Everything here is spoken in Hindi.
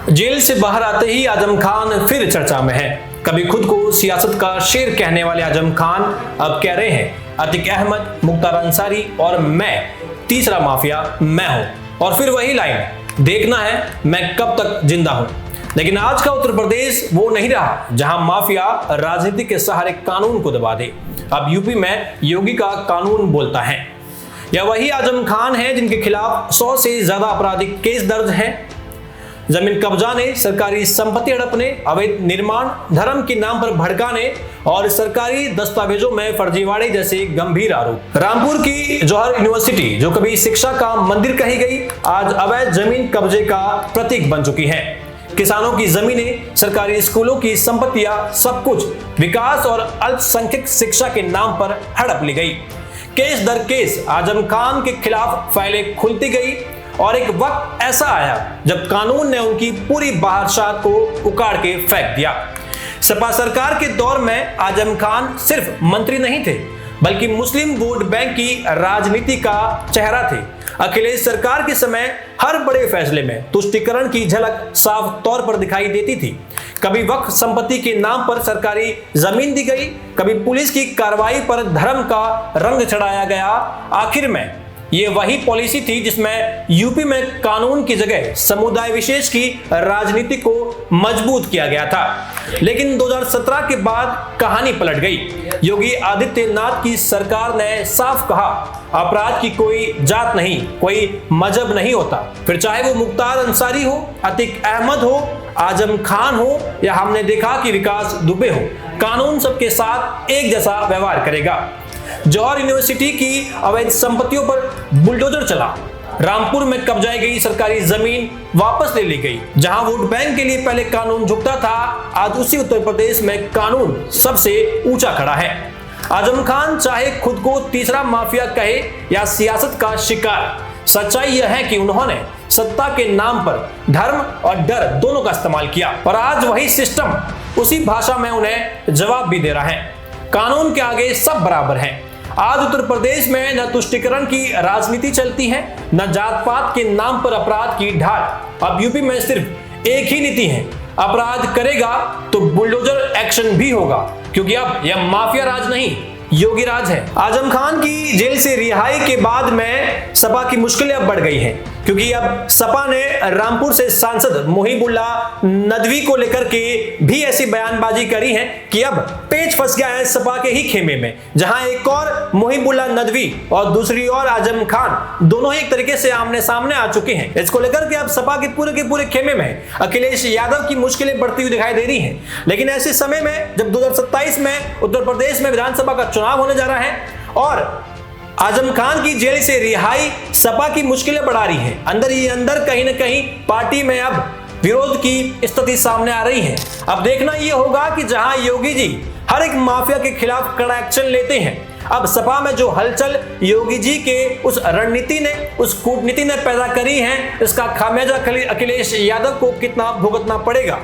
जेल से बाहर आते ही आजम खान फिर चर्चा में है। कभी खुद को सियासत का शेर कहने वाले आजम खान अब कह रहे हैं अतीक अहमद, मुख्तार अंसारी और मैं तीसरा माफिया मैं हूं। और फिर वही लाइन, देखना है मैं कब तक जिंदा हूं। लेकिन आज का उत्तर प्रदेश वो नहीं रहा जहां माफिया राजनीति के सहारे कानून को दबा दे। अब यूपी में योगी का कानून बोलता है। यह वही आजम खान है जिनके खिलाफ 100 से ज्यादा आपराधिक केस दर्ज हैं। जमीन कब्जाने, सरकारी संपत्ति हड़पने, अवैध निर्माण, धर्म के नाम पर भड़काने और सरकारी दस्तावेजों में फर्जीवाड़े जैसे गंभीर आरोप। रामपुर की जौहर यूनिवर्सिटी, जो कभी शिक्षा का मंदिर कही गई, आज अवैध जमीन कब्जे का प्रतीक बन चुकी है। किसानों की जमीनें, सरकारी स्कूलों की संपत्तियां, सब कुछ विकास और अल्पसंख्यक शिक्षा के नाम पर हड़प ली गई। केस दर केस आजम खान के खिलाफ फाइलें खुलती गई और एक वक्त ऐसा आया जब कानून ने उनकी पूरी बादशाहत को उखाड़ के फेंक दिया। सपा सरकार के दौर में आजम खान सिर्फ मंत्री नहीं थे, बल्कि मुस्लिम वोट बैंक की राजनीति का चेहरा थे। अखिलेश सरकार के समय हर बड़े फैसले में तुष्टीकरण की झलक साफ तौर पर दिखाई देती थी। कभी वक्फ संपत्ति के नाम पर सरकारी जमीन दी गई, कभी पुलिस की कार्रवाई पर धर्म का रंग चढ़ाया गया। आखिर में ये वही पॉलिसी थी जिसमें यूपी में कानून की जगह समुदाय विशेष की राजनीति को मजबूत किया गया था। लेकिन 2017 के बाद कहानी पलट गई। योगी आदित्यनाथ की सरकार ने साफ कहा, अपराध की कोई जात नहीं, कोई मजहब नहीं होता। फिर चाहे वो मुख्तार अंसारी हो, अतीक अहमद हो, आजम खान हो या हमने देखा कि विकास दुबे हो, कानून सबके साथ एक जैसा व्यवहार करेगा। जौहर यूनिवर्सिटी की अवैध संपत्तियों पर बुलडोजर चला। रामपुर में कब्जाई गई सरकारी जमीन वापस ले ली गई। जहां वोट बैंक के लिए पहले कानून झुकता था, आज उसी उत्तर प्रदेश में कानून सबसे ऊंचा खड़ा है। आजम खान चाहे खुद को तीसरा माफिया कहे या सियासत का शिकार, सच्चाई यह है कि उन्होंने सत्ता के नाम पर धर्म और डर दोनों का इस्तेमाल किया और आज वही सिस्टम उसी भाषा में उन्हें जवाब भी दे रहा है। कानून के आगे सब बराबर हैं। आज उत्तर प्रदेश में न तुष्टीकरण की राजनीति चलती है, न जात पात के नाम पर अपराध की ढाल। अब यूपी में सिर्फ एक ही नीति है, अपराध करेगा तो बुलडोजर एक्शन भी होगा, क्योंकि अब यह माफिया राज नहीं, योगी राज है। आजम खान की जेल से रिहाई के बाद में सपा की मुश्किलें अब बढ़ गई हैं, क्योंकि अब सपा ने रामपुर से सांसद मुहिबुल्लाह नदवी को लेकर के भी ऐसी बयानबाजी करी है कि अब पेच फंस गया है सपा के ही खेमे में, जहां एक और मुहिबुल्लाह नदवी और दूसरी ओर आजम खान दोनों ही एक तरीके से आमने सामने आ चुके हैं। इसको लेकर के अब सपा के पूरे खेमे में अखिलेश यादव की मुश्किलें बढ़ती हुई दिखाई दे रही हैं। लेकिन ऐसे समय में जब 2027 में उत्तर प्रदेश में विधानसभा का चुनाव होने जा रहा है और आजम खान की जेल से रिहाई सपा की मुश्किलें बढ़ा रही है, अंदर ही अंदर कहीं ना कहीं पार्टी में अब विरोध की स्थिति सामने आ रही है। अब देखना यह होगा कि जहां योगी जी हर एक माफिया के खिलाफ कड़ा एक्शन लेते हैं, अब सपा में जो हलचल योगी जी के उस रणनीति ने, उस कूटनीति ने पैदा करी है, इसका खामियाजा अखिलेश यादव को कितना भुगतना पड़ेगा।